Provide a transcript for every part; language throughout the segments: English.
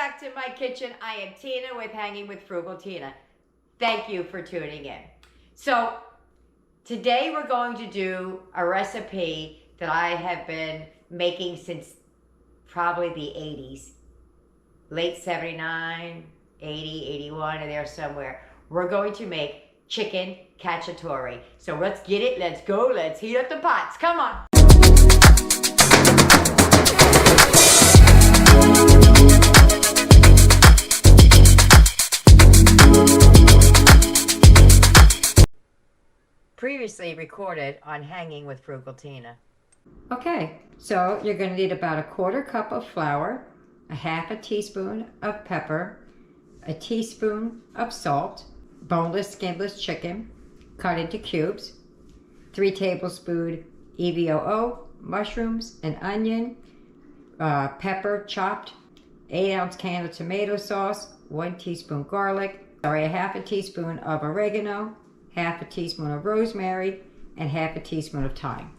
back to my kitchen. I am Tina with Hanging with Frugal Tina. Thank you for tuning in. So today we're going to do a recipe that I have been making since probably the 80s. Late 79, 80, 81, and there somewhere. We're going to make chicken cacciatore. So let's get it, let's go, let's heat up the pots. Come on. Previously recorded on Hanging with Frugal Tina. Okay, so you're going to need about a 1/4 cup of flour, a 1/2 teaspoon of pepper, a teaspoon of salt, boneless, skinless chicken cut into cubes, 3 tablespoons EVOO, mushrooms, an onion, pepper chopped, 8-ounce can of tomato sauce, 1 teaspoon garlic, a 1/2 teaspoon of oregano, 1/2 teaspoon of rosemary, and 1/2 teaspoon of thyme.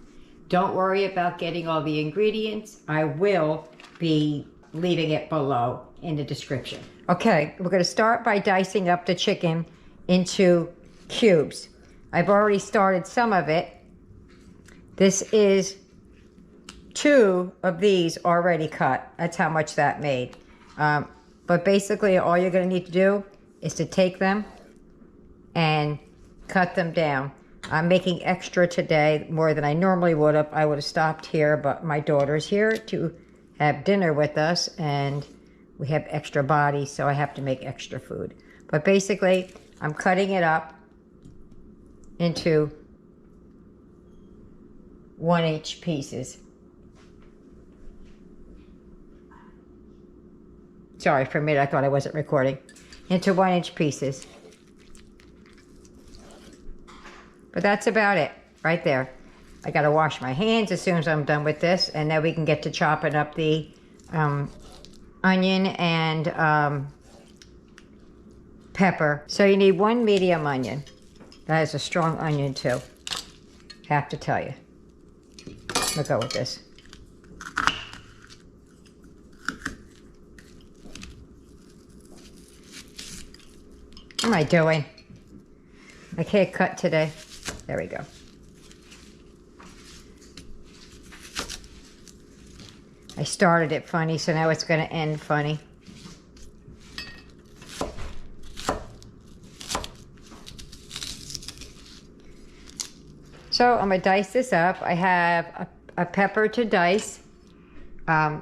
Don't worry about getting all the ingredients. I will be leaving it below in the description. Okay, we're going to start by dicing up the chicken into cubes. I've already started some of it. This is 2 of these already cut. That's how much that made. But basically all you're going to need to do is to take them and cut them down. I'm making extra today, more than I normally would have. I would have stopped here, but my daughter's here to have dinner with us, and we have extra bodies, so I have to make extra food. But basically, I'm cutting it up into 1-inch pieces. Sorry, for a minute I thought I wasn't recording. Into 1-inch pieces. But that's about it, right there. I gotta wash my hands as soon as I'm done with this, and then we can get to chopping up the onion and pepper. So you need 1 medium onion. That is a strong onion too, have to tell you. We'll go with this. What am I doing? I can't cut today. There we go. I started it funny, so now it's going to end funny. So I'm going to dice this up. I have a pepper to dice. I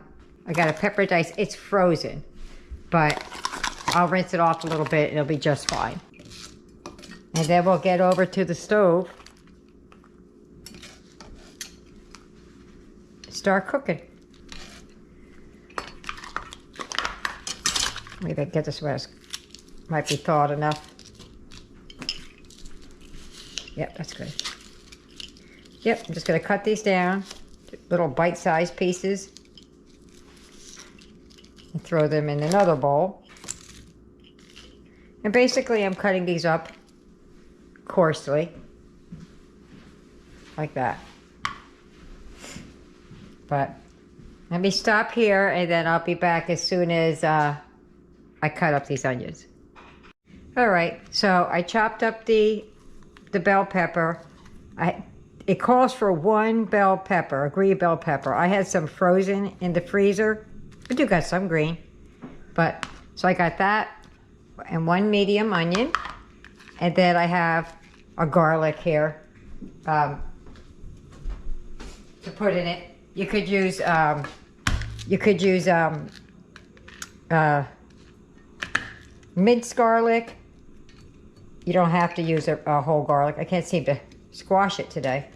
got a pepper dice. It's frozen, but I'll rinse it off a little bit. It'll be just fine. And then we'll get over to the stove. Start cooking. Maybe I can get this where it might be thawed enough. Yep, that's good. Yep, I'm just going to cut these down, little bite-sized pieces, and throw them in another bowl. And basically I'm cutting these up coarsely, like that. But let me stop here, and then I'll be back as soon as I cut up these onions. All right, so I chopped up the bell pepper. It calls for 1 bell pepper, a green bell pepper. I had some frozen in the freezer. I do got some green, but so I got that and 1 medium onion, and then I have a garlic here to put in it. You could use minced garlic. You don't have to use a whole garlic. I can't seem to squash it today.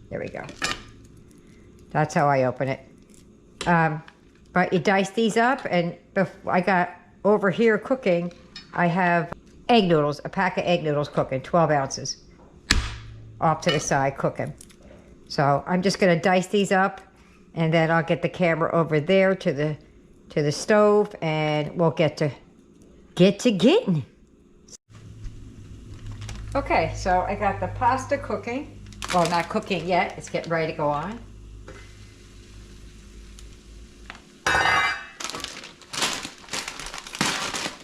There we go. That's how I open it. But you dice these up, and I got over here cooking, I have egg noodles, a pack of egg noodles cooking, 12 ounces. Off to the side cooking. So I'm just gonna dice these up, and then I'll get the camera over there to the stove, and we'll get to getting. Okay, so I got the pasta cooking. Well, not cooking yet, it's getting ready to go on.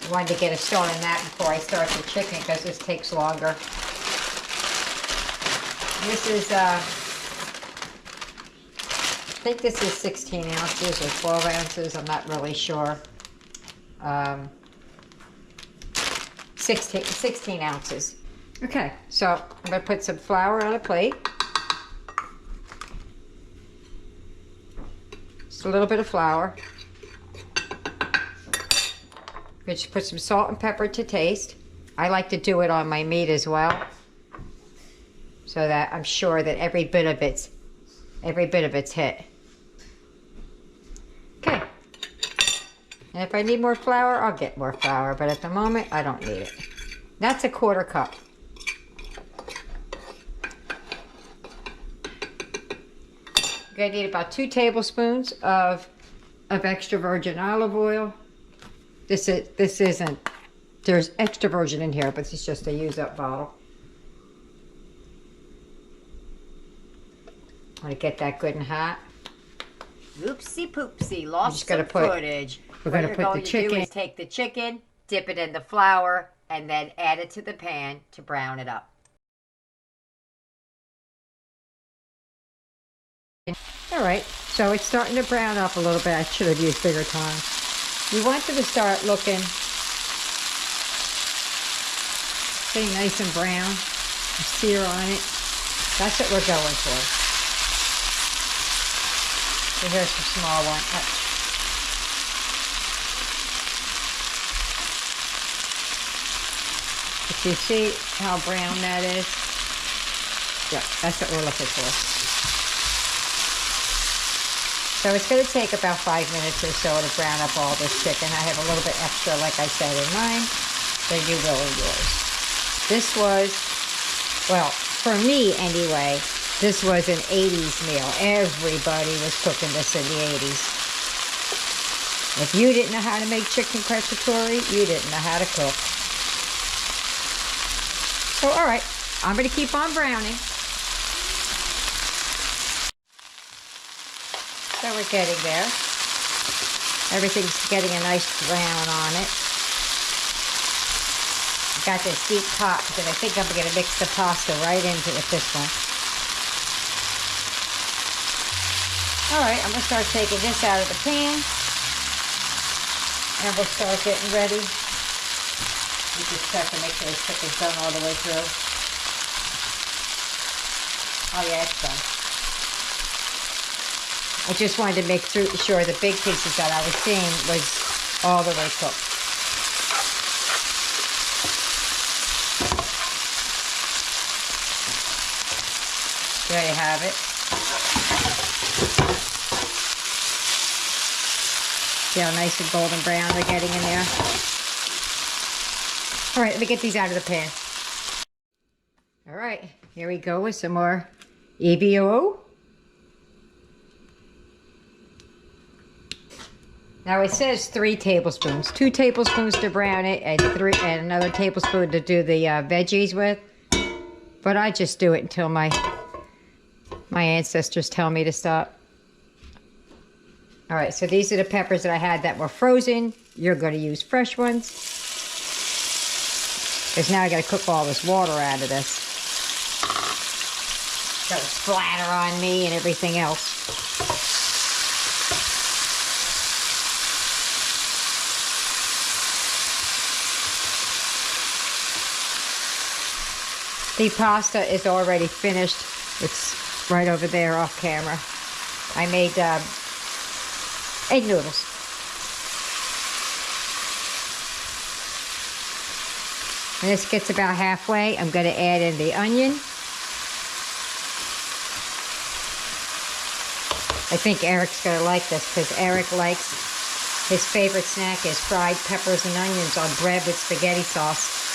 I wanted to get a start on that before I start the chicken because this takes longer. This is, I think this is 16 ounces or 12 ounces. I'm not really sure. 16 ounces. Okay, so I'm going to put some flour on a plate. Just a little bit of flour. Just put some salt and pepper to taste. I like to do it on my meat as well, so that I'm sure that every bit of it's hit. Okay. And if I need more flour, I'll get more flour, but at the moment, I don't need it. That's a 1/4 cup. You're gonna need about 2 tablespoons of extra virgin olive oil. This isn't, there's extra virgin in here, but it's just a used up bottle. I want to get that good and hot. Oopsie poopsie, lost some footage. We're going to put the chicken. What you're going to do is take the chicken, dip it in the flour, and then add it to the pan to brown it up. All right, so it's starting to brown up a little bit. I should have used bigger time. We want them to start looking getting nice and brown, a sear on it. That's what we're going for. So here's the small one. If you see how brown that is, yeah, that's what we're looking for. So it's going to take about 5 minutes or so to brown up all this chicken. I have a little bit extra, like I said, in mine, than you will in yours. This was, well, for me anyway, this was an 80s meal. Everybody was cooking this in the 80s. If you didn't know how to make chicken cacciatore, you didn't know how to cook. So, all right, I'm going to keep on browning. So we're getting there. Everything's getting a nice brown on it. I've got this deep pot because I think I'm going to mix the pasta right into it, this one. All right, I'm going to start taking this out of the pan. And we'll start getting ready. You just have to make sure the chicken's done all the way through. Oh yeah, it's done. I just wanted to make sure the big pieces that I was seeing was all the way cooked. There you have it. See how nice and golden brown they're getting in there? All right, let me get these out of the pan. All right, here we go with some more EBO. Now it says 3 tablespoons. 2 tablespoons to brown it and another tablespoon to do the veggies with. But I just do it until my ancestors tell me to stop. All right, so these are the peppers that I had that were frozen. You're going to use fresh ones. Because now I got to cook all this water out of this. Got to splatter on me and everything else. The pasta is already finished. It's right over there off camera. I made egg noodles. When this gets about halfway, I'm going to add in the onion. I think Eric's going to like this because Eric likes, his favorite snack is fried peppers and onions on bread with spaghetti sauce.